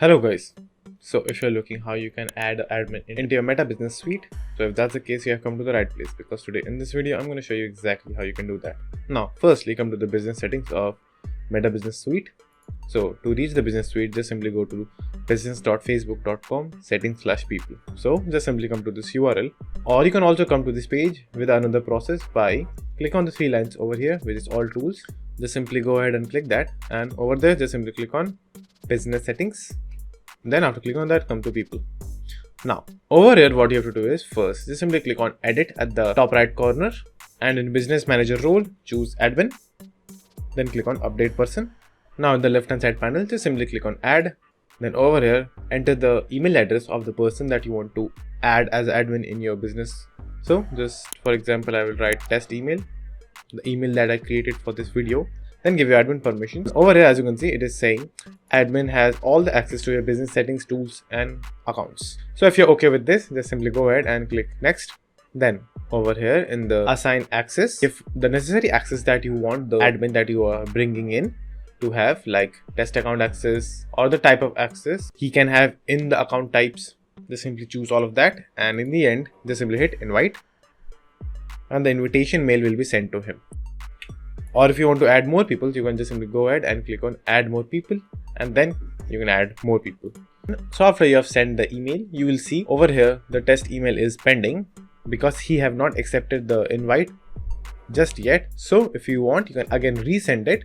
Hello guys. So if you're looking how you can add an admin into your Meta Business Suite, so if that's the case, you have come to the right place, because today in this video I'm going to show you exactly how you can do that. Now firstly, come to the business settings of Meta Business Suite. So to reach the business suite, just simply go to business.facebook.com settings/people. So just simply come to this URL, or you can also come to this page with another process by click on the three lines over here, which is all tools. Just simply go ahead and click that, and over there just simply click on business settings. Then after clicking on that, come to people. Now over here what you have to do is first just simply click on edit at the top right corner, and in business manager role choose admin, then click on update person. Now in the left hand side panel just simply click on add, then over here enter the email address of the person that you want to add as admin in your business. So just for example, I will write test email, the email that I created for this video, then give your admin permissions. Over here as you can see, it is saying admin has all the access to your business settings, tools and accounts. So if you're okay with this, just simply go ahead and click next. Then over here in the assign access, if the necessary access that you want the admin that you are bringing in to have, like test account access or the type of access he can have in the account types, just simply choose all of that, and in the end just simply hit invite, and the invitation mail will be sent to him. Or if you want to add more people, you can just simply go ahead and click on add more people, and then you can add more people. So after you have sent the email, you will see over here the test email is pending because he have not accepted the invite just yet. So if you want, you can again resend it,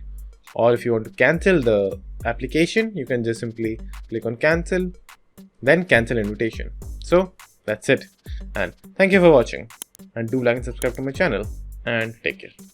or if you want to cancel the application, you can just simply click on cancel, then cancel invitation. So that's it, and thank you for watching, and do like and subscribe to my channel, and take care.